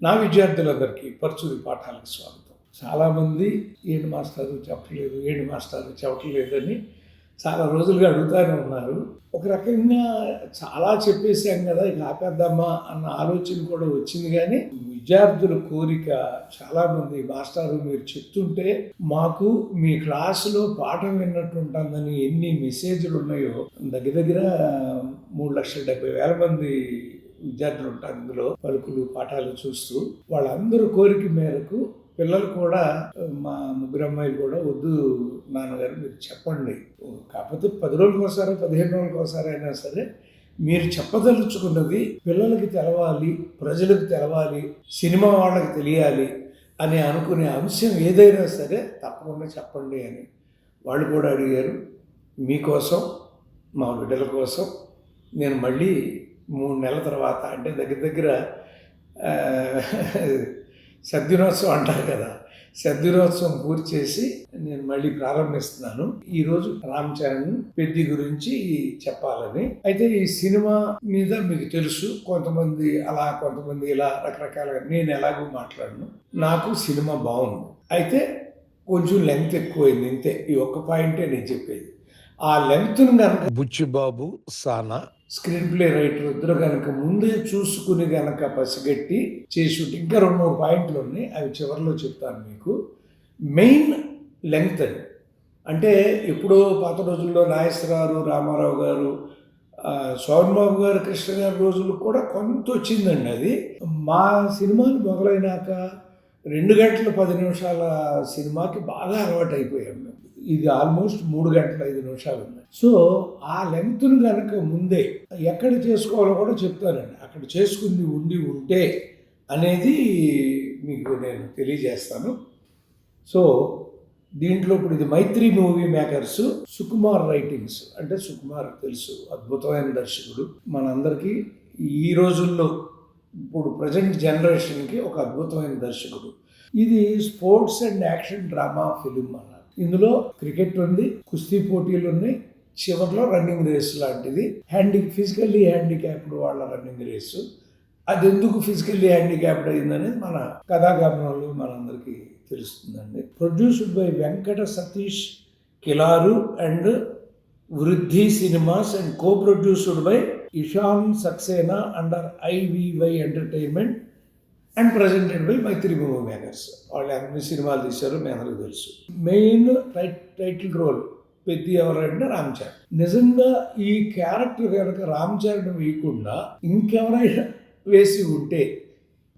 నా విద్యార్థులందరికీ పరుచూరి పాఠాలకు స్వాగతం. చాలామంది ఏంటి మాస్టారు చెప్పట్లేదు అని చాలా రోజులుగా అడుగుతూనే ఉన్నారు. ఒక రకంగా చాలా చెప్పేశాం కదా, ఇక ఆపేద్దామా అన్న ఆలోచన కూడా వచ్చింది. కానీ విద్యార్థుల కోరిక చాలామంది, మాస్టారు మీరు చెప్తుంటే మాకు మీ క్లాసులో పాఠం విన్నట్టు ఉంటుందని ఎన్ని మెసేజ్లు ఉన్నాయో. దగ్గర 3,70,000 మంది విద్యార్థులు ఉంటారు ఇందులో, పలుకులు పాఠాలు చూస్తూ. వాళ్ళందరూ కోరిక మేరకు పిల్లలు కూడా, మా ముగ్గురు అమ్మాయిలు కూడా, వద్దు నాన్నగారు మీరు చెప్పండి, కాకపోతే 10 రోజులకు ఒకసారి 15 రోజులకు ఒకసారి అయినా సరే మీరు చెప్పదలుచుకున్నది పిల్లలకి తెలవాలి, ప్రజలకు తెలవాలి, సినిమా వాళ్ళకి తెలియాలి అని అనుకునే అంశం ఏదైనా సరే తప్పకుండా చెప్పండి అని వాళ్ళు కూడా అడిగారు. మీకోసం, మా బిడ్డల కోసం నేను మళ్ళీ 3 నెలల తర్వాత, అంటే దగ్గర సద్దినోత్సవం అంటారు కదా, సద్దినోత్సవం పూర్తి చేసి నేను మళ్ళీ ప్రారంభిస్తున్నాను. ఈరోజు రామ్ చరణ్ పెద్ది గురించి చెప్పాలని. అయితే ఈ సినిమా మీద మీకు తెలుసు, కొంతమంది అలా కొంతమంది ఇలా రకరకాలుగా. నేను ఎలాగో మాట్లాడను, నాకు సినిమా బాగుంది. అయితే కొంచెం లెంగ్త్ ఎక్కువైంది, ఇంతే. ఈ ఒక్క పాయింటే నేను చెప్పేది. ఆ లెంగ్త్ను కనుక బుచ్చిబాబు, సానా స్క్రీన్ ప్లే రైటర్ ఇద్దరు కనుక ముందే చూసుకుని కనుక పసిగట్టి చేసి, ఇంకా 2-3 పాయింట్లు ఉన్నాయి, అవి చివరిలో చెప్తాను మీకు. మెయిన్ లెంగ్త్ అని అంటే, ఎప్పుడో పాత రోజుల్లో నాగేశ్వరరావు, రామారావు గారు, సోమబాబు గారు, కృష్ణ గారి రోజులు కూడా కొంత వచ్చిందండి. అది మా సినిమాలు మొదలైనాక 2 గంటల 10 నిమిషాల సినిమాకి బాగా అలవాటు అయిపోయాం మేము. ఇది ఆల్మోస్ట్ 3 గంటల 5 నిమిషాలు ఉన్నాయి. సో ఆ లెంగ్త్ను కనుక ముందే ఎక్కడ చేసుకోవాలో కూడా చెప్తానండి. అక్కడ చేసుకుంది ఉంటే అనేది మీకు నేను తెలియజేస్తాను. సో దీంట్లో ఇప్పుడు ఇది మైత్రి మూవీ మేకర్స్, సుకుమార్ రైటింగ్స్. అంటే సుకుమార్ తెలుసు, అద్భుతమైన దర్శకుడు, మనందరికీ ఈ రోజుల్లో ఇప్పుడు ప్రజెంట్ జనరేషన్కి ఒక అద్భుతమైన దర్శకుడు. ఇది sports and action drama film అన్నారు. ఇందులో క్రికెట్ ఉంది, కుస్తీ పోటీలు ఉన్నాయి, చివరిలో రన్నింగ్ రేస్ లాంటిది. ఫిజికల్లీ హ్యాండిక్యాప్డ్ వాళ్ళ రన్నింగ్ రేసు. అది ఎందుకు ఫిజికల్లీ హ్యాండిక్యాప్డ్ అయిందనేది మన కథాగమనంలో మనందరికీ తెలుస్తుందండి. Produced by Venkata Satish Kilaru and Vriddhi cinemas and co-produced by Ishan Saxena under IVY entertainment and presented by Mythri movie makers. వాళ్ళు అన్ని సినిమాలు తీశారు, మీ అందరికీ తెలుసు. మెయిన్ టైటిల్ రోల్ పెద్ద ఎవరంటే రామ్ చరణ్. నిజంగా ఈ క్యారెక్టర్ కనుక రామ్ చరణ్ వేయకుండా ఇంకెవరైనా వేసి ఉంటే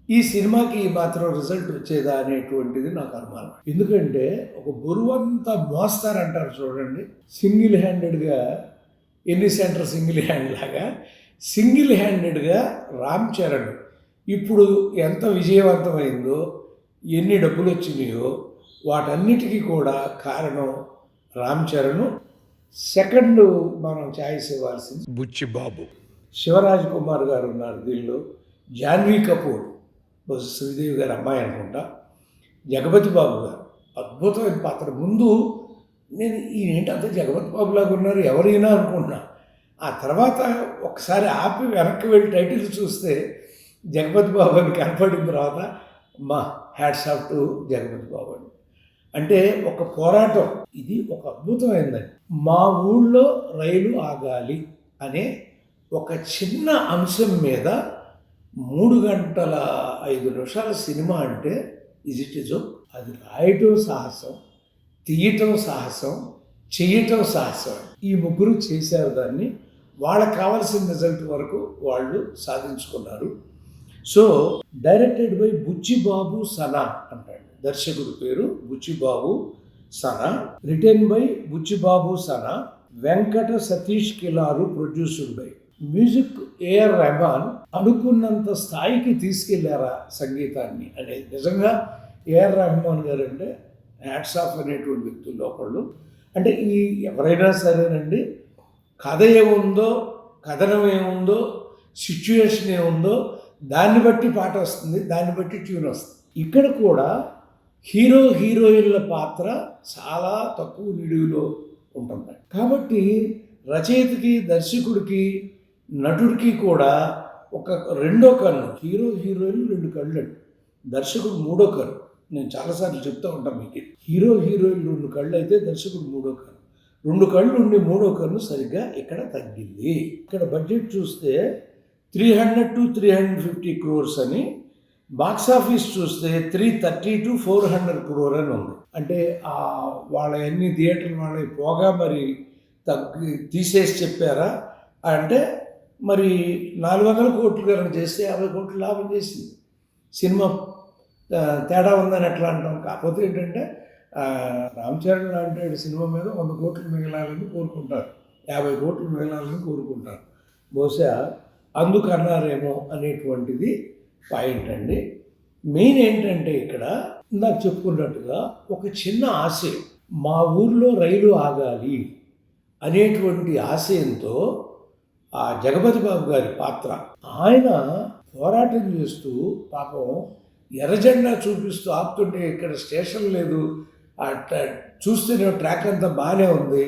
ఈ సినిమాకి ఈ మాత్రం రిజల్ట్ వచ్చేదా అనేటువంటిది నాకు అనుమానం. ఎందుకంటే ఒక బరువంతా మోస్తారంటారు చూడండి, సింగిల్ హ్యాండెడ్గా, ఎన్ని సెంటర్ సింగిల్ హ్యాండ్ లాగా సింగిల్ హ్యాండెడ్గా రామ్ చరణ్ ఇప్పుడు ఎంత విజయవంతమైందో, ఎన్ని డబ్బులు వచ్చినాయో వాటన్నిటికీ కూడా కారణం రామ్ చరణ్. సెకండ్ మనం ఛాయిస్ ఇవ్వాల్సింది బుచ్చిబాబు. శివరాజ్ కుమార్ గారు ఉన్నారు దీనిలో, జాన్వీ కపూర్, శ్రీదేవి గారి అమ్మాయి అనుకుంటా, జగపతి బాబు గారు అద్భుతమైన పాత్ర. ముందు నేను ఈయనేంటి అంత జగపతి బాబు లాగా ఉన్నారు ఎవరైనా అనుకుంటున్నా. ఆ తర్వాత ఒకసారి ఆపి వెనక్కి వెళ్ళి టైటిల్ చూస్తే జగపతి బాబు అని కనపడిన తర్వాత మా హ్యాట్స్ ఆఫ్ టు జగపతి బాబు అని. అంటే ఒక పోరాటం, ఇది ఒక అద్భుతమైందండి. మా ఊళ్ళో రైలు ఆగాలి అనే ఒక చిన్న అంశం మీద 3 గంటల 5 నిమిషాల సినిమా అంటే ఇజో అది రాయటం సాహసం, తీయటం సాహసం, చెయ్యటం సాహసం. ఈ ముగ్గురు చేశారు దాన్ని. వాళ్ళకి కావాల్సిన రిజల్ట్ వరకు వాళ్ళు సాధించుకున్నారు. So directed by Buchi Babu Sana అంటాడు, దర్శకుడు పేరు Buchi Babu Sana. Written by Buchi Babu Sana. Venkata Satish Kilaru. Produced by. Music AR Rahman. అనుకున్నంత స్థాయికి తీసుకెళ్లారా సంగీతాన్ని అనేది నిజంగా AR రెహమాన్ గారు అంటే హ్యాట్స్ ఆఫ్ అనేటువంటి వ్యక్తులు ఒకళ్ళు. అంటే ఈ ఎవరైనా సరేనండి, కథ ఏముందో, కథనం ఏముందో, సిచ్యుయేషన్ ఏముందో దాన్ని బట్టి పాట వస్తుంది, దాన్ని బట్టి ట్యూన్ వస్తుంది. ఇక్కడ కూడా హీరోయిన్ల పాత్ర చాలా తక్కువ నిడివిలో ఉంటుంది. కాబట్టి రచయితకి, దర్శకుడికి, నటుడికి కూడా ఒక రెండో కన్ను, హీరోయిన్లు 2 కళ్ళు. దర్శకుడు మూడో కన్ను. నేను చాలాసార్లు చెప్తూ ఉంటాను మీకు. హీరోయిన్ 2 కళ్ళు అయితే దర్శకుడు మూడో కన్ను. 2 కళ్ళు ఉండి మూడో కన్ను సరిగ్గా ఇక్కడ తగ్గింది. ఇక్కడ బడ్జెట్ చూస్తే 300 to 350 crores అని, బాక్స్ ఆఫీస్ చూస్తే 330 to 400 crore అని ఉంది. అంటే వాళ్ళ అన్ని థియేటర్లు వాళ్ళకి పోగా మరి తీసేసి చెప్పారా అంటే, మరి 400 కోట్లు కనుక చేస్తే 50 కోట్లు లాభం చేసింది. సినిమా తేడా ఉందని ఎట్లా అంటాం? కాకపోతే ఏంటంటే రామ్ చరణ్ లాంటి సినిమా మీద 100 కోట్లు మిగలాలని కోరుకుంటారు, 50 కోట్లు మిగలాలని కోరుకుంటారు. బహుశా అందుకు అన్నారేమో అనేటువంటిది పాయింట్ అండి. మెయిన్ ఏంటంటే ఇక్కడ ఇందాక చెప్పుకున్నట్టుగా ఒక చిన్న ఆశయం, మా ఊర్లో రైలు ఆగాలి అనేటువంటి ఆశయంతో ఆ జగపతి బాబు గారి పాత్ర, ఆయన పోరాటం చేస్తూ పాపం ఎర్రజెండా చూపిస్తూ ఆపుతుంటే ఇక్కడ స్టేషన్ లేదు, చూస్తేనే ట్రాక్ అంతా బాగానే ఉంది,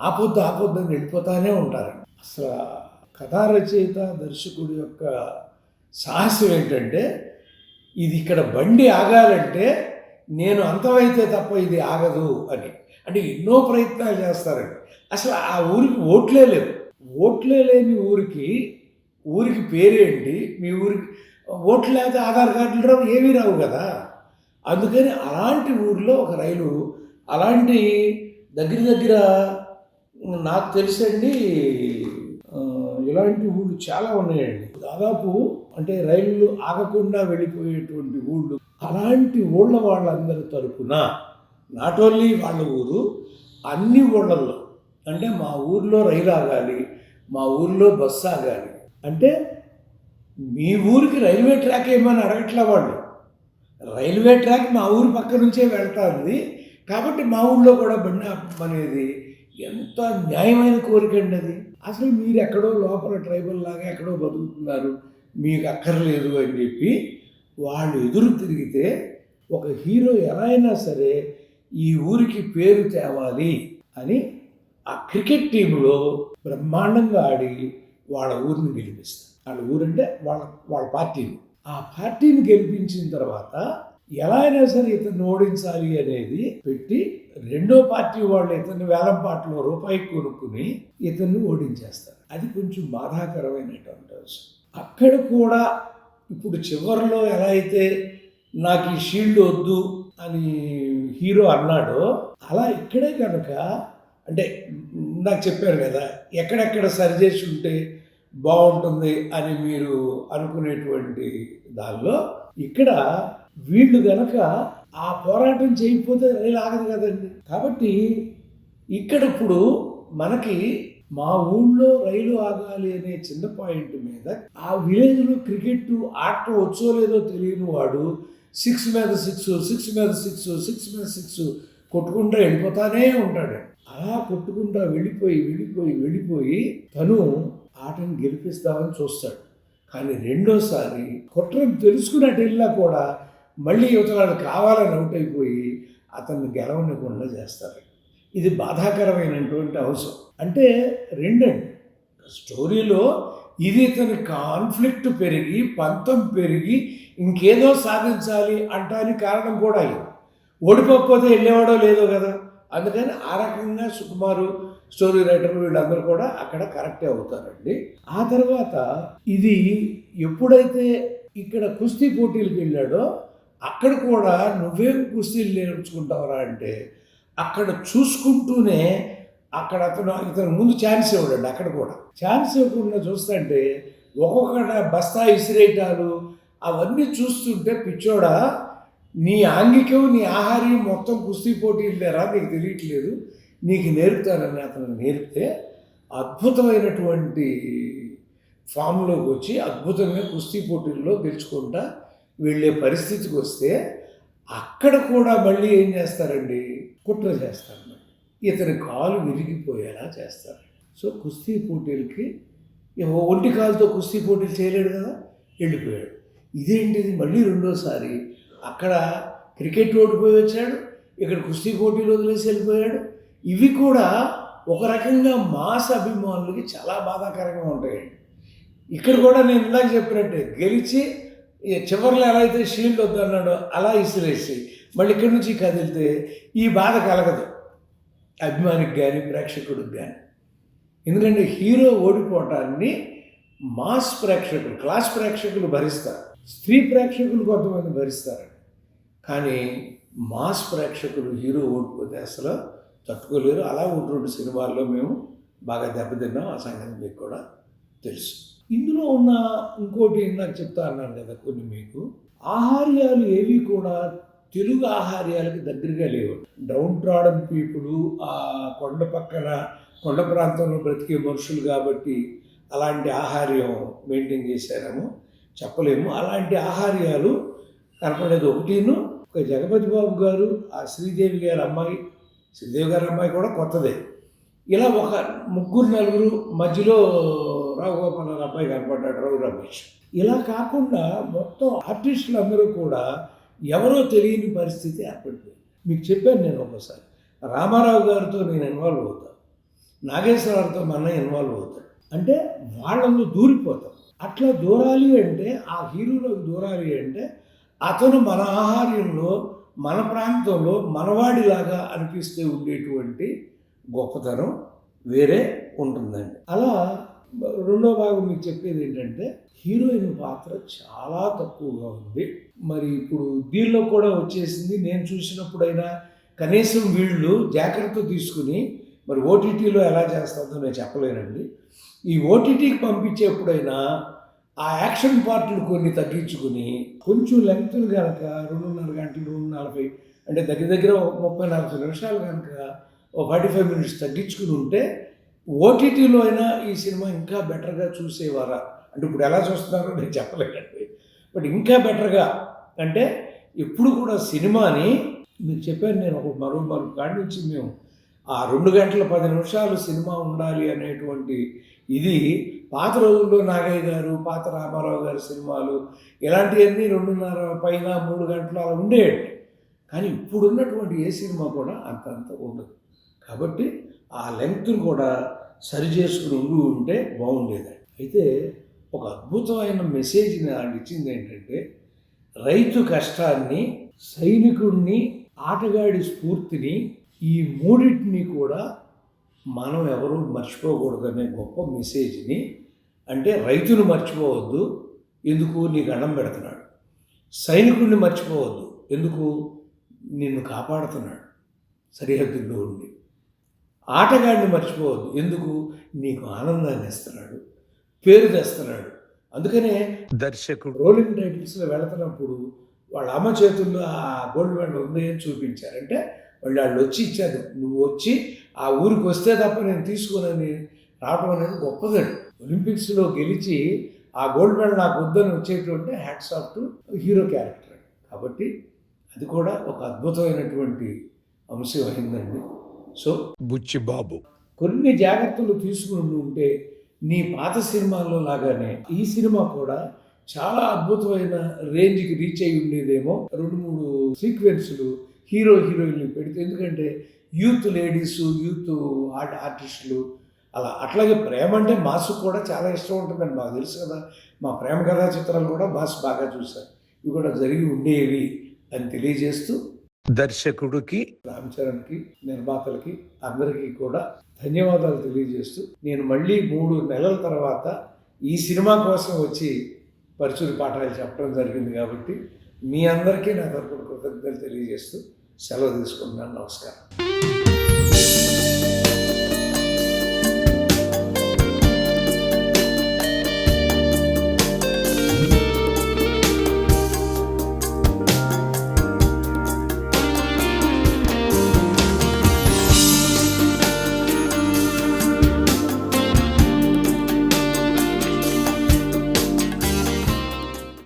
ఆపొద్దని వెళ్ళిపోతానే ఉంటారండి. అసలు కథా రచయిత దర్శకుడి యొక్క సాహసం ఏంటంటే, ఇది ఇక్కడ బండి ఆగాలంటే నేను అంతమైతే తప్ప ఇది ఆగదు అని. అంటే ఎన్నో ప్రయత్నాలు చేస్తారండి. అసలు ఆ ఊరికి ఓట్లే లేవు. ఓట్లే లేని ఊరికి పేరేంటి? మీ ఊరికి ఓట్లు లేకపోతే ఆధార్ కార్డులు రావు, ఏమీ రావు కదా. అందుకని అలాంటి ఊరిలో ఒక రైలు, అలాంటి దగ్గర నాకు తెలిసండి ఇలాంటి ఊళ్ళు చాలా ఉన్నాయండి. దాదాపు అంటే రైళ్ళు ఆగకుండా వెళ్ళిపోయేటువంటి ఊళ్ళు. అలాంటి ఊళ్ళ వాళ్ళందరి తరపున నాట్ ఓన్లీ వాళ్ళ ఊరు, అన్ని ఊళ్ళల్లో అంటే మా ఊర్లో రైలు ఆగాలి, మా ఊర్లో బస్సు ఆగాలి అంటే, మీ ఊరికి రైల్వే ట్రాక్ ఏమని అడగట్లే వాళ్ళు. రైల్వే ట్రాక్ మా ఊరి పక్క నుంచే వెళ్తుంది కాబట్టి మా ఊళ్ళో కూడా బండి అనేది ఎంత న్యాయమైన కోరిక అండి అది. అసలు మీరు ఎక్కడో లోపల ట్రైబల్ లాగా ఎక్కడో బతుకుతున్నారు, మీకు అక్కర్లేదు అని చెప్పి వాళ్ళు ఎదురు తిరిగితే, ఒక హీరో ఎలా అయినా సరే ఈ ఊరికి పేరు తేవాలి అని ఆ క్రికెట్ టీంలో బ్రహ్మాండంగా ఆడి వాళ్ళ ఊరిని గెలిపిస్తారు. వాళ్ళ ఊరంటే వాళ్ళ పార్టీని. ఆ పార్టీని గెలిపించిన తర్వాత ఎలా అయినా సరే ఇతన్ని ఓడించాలి అనేది పెట్టి, రెండో పార్టీ వాళ్ళు ఇతన్ని వేలం పాటలో రూపాయికి కొనుక్కుని ఇతన్ని ఓడించేస్తారు. అది కొంచెం బాధాకరమైనటువంటి అంశం. అక్కడ కూడా ఇప్పుడు చివరిలో ఎలా అయితే నాకు ఈ షీల్డ్ వద్దు అని హీరో అన్నాడో, అలా ఇక్కడే కనుక అంటే నాకు చెప్పారు కదా, ఎక్కడెక్కడ సరిచేసి ఉంటే బాగుంటుంది అని మీరు అనుకునేటువంటి దానిలో ఇక్కడ వీళ్ళు గనక ఆ పోరాటం చేయకపోతే రైలు ఆగదు కదండి. కాబట్టి ఇక్కడ ఇప్పుడు మనకి మా ఊళ్ళో రైలు ఆగాలి అనే చిన్న పాయింట్ మీద ఆ విలేజ్లో క్రికెట్ ఆట వచ్చో లేదో తెలియని వాడు 6 మీద 6 6 మీద 6 6 మీద 6 కొట్టుకుంటూ వెళ్ళిపోతానే ఉంటాడు. అలా కొట్టుకుంటూ వెళ్ళిపోయి తను ఆటను గెలిపిస్తామని చూస్తాడు. కానీ రెండోసారి కుట్రను తెలుసుకున్నట్టు వెళ్ళినా కూడా మళ్ళీ యువతలాడు కావాలని అవుట్ అయిపోయి అతన్ని గెలవనివ్వకుండా చేస్తారు. ఇది బాధాకరమైనటువంటి అంశం. అంటే రెండండి స్టోరీలో, ఇది ఇతని కాన్ఫ్లిక్ట్ పెరిగి పంతం పెరిగి ఇంకేదో సాధించాలి అంటానికి కారణం కూడా అయింది. ఓడిపోకపోతే వెళ్ళేవాడో లేదో కదా. అందుకని ఆ రకంగా సుకుమారు, స్టోరీ రైటర్లు వీళ్ళందరూ కూడా అక్కడ కరెక్టే అవుతారండి. ఆ తర్వాత ఇది ఎప్పుడైతే ఇక్కడ కుస్తీ పోటీలకు వెళ్ళాడో అక్కడ కూడా నువ్వేం కుస్తీలు నేర్చుకుంటావరా అంటే, అక్కడ చూసుకుంటూనే అక్కడ ఇతను ముందు ఛాన్స్ ఇవ్వడండి. అక్కడ కూడా ఛాన్స్ ఇవ్వకుండా చూస్తుంటే ఒక్కొక్క బస్తా ఇసిరేటాలు అవన్నీ చూస్తుంటే, పిచ్చోడా నీ ఆంగికం నీ ఆహార్యం మొత్తం కుస్తీ పోటీలు లేరా, నీకు తెలియట్లేదు, నీకు నేర్పుతానని అతను నేర్పితే అద్భుతమైనటువంటి ఫామ్లోకి వచ్చి అద్భుతంగా కుస్తీ పోటీల్లో గెలుచుకుంటా వెళ్ళే పరిస్థితికి వస్తే, అక్కడ కూడా మళ్ళీ ఏం చేస్తారండి, కుట్ర చేస్తారు. ఇతని కాలు విరిగిపోయేలా చేస్తారు. సో కుస్తీ పోటీలకి ఒంటి కాలుతో కుస్తీ పోటీలు చేయలేడు కదా, వెళ్ళిపోయాడు. ఇదేంటిది మళ్ళీ రెండోసారి అక్కడ క్రికెట్ ఓడిపోయి వచ్చాడు, ఇక్కడ కుస్తీ పోటీలు వదిలేసి వెళ్ళిపోయాడు. ఇవి కూడా ఒక రకంగా మాస్ అభిమానులకి చాలా బాధాకరంగా ఉంటాయండి. ఇక్కడ కూడా నేను ఇందాక చెప్పినట్టే గెలిచి చివరిలో ఎలా అయితే షీల్డ్ వద్దన్నాడో అలా ఇసిరేసి మళ్ళీ ఇక్కడి నుంచి కదిలితే ఈ బాధ కలగదు అభిమానికి కానీ ప్రేక్షకుడికి కానీ. ఎందుకంటే హీరో ఓడిపోవటాన్ని మాస్ ప్రేక్షకులు, క్లాస్ ప్రేక్షకులు భరిస్తారు, స్త్రీ ప్రేక్షకులు కొంతమంది భరిస్తారు. కానీ మాస్ ప్రేక్షకులు హీరో ఓడిపోతే అసలు తట్టుకోలేరు. అలా 1-2 సినిమాల్లో మేము బాగా దెబ్బతిన్నాం. ఆ సంగతి మీకు కూడా తెలుసు. ఇందులో ఉన్న ఇంకోటి నాకు చెప్తా అన్నాను కదా, కొన్ని మీకు ఆహార్యాలు ఏవి కూడా తెలుగు ఆహార్యాలకి దగ్గరగా లేవు. డౌన్ ట్రాడన్ పీపుల్, ఆ కొండ పక్కన కొండ ప్రాంతంలో బ్రతికే మనుషులు కాబట్టి అలాంటి ఆహార్యం మెయింటైన్ చేశారేమో చెప్పలేము. అలాంటి ఆహార్యాలు కనపడేది ఒకటిను. ఒక జగపతి బాబు గారు, ఆ శ్రీదేవి గారి అమ్మాయి, శ్రీదేవి గారి అమ్మాయి కూడా కొత్తదే, ఇలా ఒక 3-4 మధ్యలో రావుగోపాల్ అబ్బాయి కనపడ్డాడు, రఘు రమేష్. ఇలా కాకుండా మొత్తం ఆర్టిస్టులు అందరూ కూడా ఎవరో తెలియని పరిస్థితి ఏర్పడిపోయింది. మీకు చెప్పాను నేను ఒకసారి, రామారావు గారితో నేను ఇన్వాల్వ్ అవుతాను, నాగేశ్వరరావుతో మన ఇన్వాల్వ్ అవుతాడు, అంటే వాళ్ళను దూరిపోతాం. అట్లా దూరాలి అంటే, ఆ హీరోలోకి దూరాలి అంటే అతను మన ఆహార్యంలో, మన ప్రాంతంలో మనవాడిలాగా అనిపిస్తే ఉండేటువంటి గొప్పతనం వేరే ఉంటుందండి. అలా రెండో భాగం మీకు చెప్పేది ఏంటంటే, హీరోయిన్ పాత్ర చాలా తక్కువగా ఉంది. మరి ఇప్పుడు దీనిలో కూడా వచ్చేసింది. నేను చూసినప్పుడైనా కనీసం వీళ్ళు జాగ్రత్త తీసుకుని, మరి ఓటీటీలో ఎలా చేస్తుందో నేను చెప్పలేనండి. ఈ ఓటీటీకి పంపించేప్పుడైనా ఆ యాక్షన్ పార్ట్లు కొన్ని తగ్గించుకుని కొంచెం లెంగ్త్లు కనుక 2.5 గంటలు, 40 అంటే దగ్గర 30-40 నిమిషాలు కనుక 45 మినిట్స్ తగ్గించుకుని ఉంటే ఓటీటీలో అయినా ఈ సినిమా ఇంకా బెటర్గా చూసేవారా అంటే, ఇప్పుడు ఎలా చూస్తున్నారో నేను చెప్పలేనండి, బట్ ఇంకా బెటర్గా అంటే ఎప్పుడు కూడా సినిమాని మీకు చెప్పాను నేను, మరో కాడి నుంచి మేము ఆ 2 గంటల 10 నిమిషాలు సినిమా ఉండాలి అనేటువంటి ఇది పాత రోజుల్లో నాగయ్య గారు, పాత రామారావు గారి సినిమాలు ఇలాంటివన్నీ 2.5 పైన 3 గంటలు అలా ఉండేవి. కానీ ఇప్పుడున్నటువంటి ఏ సినిమా కూడా అంత ఉండదు. కాబట్టి ఆ లెంగ్త్ను కూడా సరి చేసుకుని ఉంటే బాగుండేది. అయితే ఒక అద్భుతమైన మెసేజ్ని ఆయన ఇచ్చింది ఏంటంటే, రైతు కష్టాన్ని, సైనికుడిని, ఆటగాడి స్ఫూర్తిని, ఈ మూడింటిని కూడా మనం ఎవరూ మర్చిపోకూడదనే గొప్ప మెసేజ్ని. అంటే రైతును మర్చిపోవద్దు, ఎందుకు నీకు అన్నం పెడుతున్నాడు. సైనికుడిని మర్చిపోవద్దు, ఎందుకు నిన్ను కాపాడుతున్నాడు సరిహద్దుల్లో ఉండి. ఆటగాడిని మర్చిపోవద్దు, ఎందుకు నీకు ఆనందాన్ని ఇస్తున్నాడు, పేరు తెస్తున్నాడు. అందుకనే దర్శకుడు రోలింగ్ టైటిల్స్లో వెళుతున్నప్పుడు వాళ్ళ అమ్మ చేతుల్లో ఆ గోల్డ్ మెడల్ ఉంది అని చూపించారంటే వాళ్ళు వచ్చి ఇచ్చారు. నువ్వు వచ్చి ఆ ఊరికి వస్తే తప్ప నేను తీసుకోనని రావడం అనేది గొప్పదండి. ఒలింపిక్స్లో గెలిచి ఆ గోల్డ్ మెడల్ నాకు వద్దని వచ్చేటువంటి hats off to hero character. కాబట్టి అది కూడా ఒక అద్భుతమైనటువంటి అంశం అయిందండి. సో బుచ్చిబాబు కొన్ని జాగ్రత్తలు తీసుకుని ఉంటే నీ పాత సినిమాల్లో లాగానే ఈ సినిమా కూడా చాలా అద్భుతమైన రేంజ్కి రీచ్ అయి ఉండేదేమో. 2-3 సీక్వెన్సులు హీరో హీరోయిన్లు పెడితే, ఎందుకంటే యూత్ లేడీస్, యూత్ ఆర్టిస్టులు అట్లాగే ప్రేమ అంటే మాసు కూడా చాలా ఇష్టం ఉంటుందండి. మాకు తెలుసు కదా, మా ప్రేమ కథా చిత్రాలు కూడా మాసు బాగా చూశారు. ఇవి కూడా జరిగి ఉండేవి అని తెలియజేస్తూ, దర్శకుడికి, రామ్ చరణ్కి, నిర్మాతలకి అందరికీ కూడా ధన్యవాదాలు తెలియజేస్తూ, నేను మళ్ళీ 3 నెలల తర్వాత ఈ సినిమా కోసం వచ్చి పరిచయ పాఠాలు చెప్పడం జరిగింది. కాబట్టి మీ అందరికీ నా తరపున కృతజ్ఞతలు తెలియజేస్తూ సెలవు తీసుకుంటున్నాను. నమస్కారం.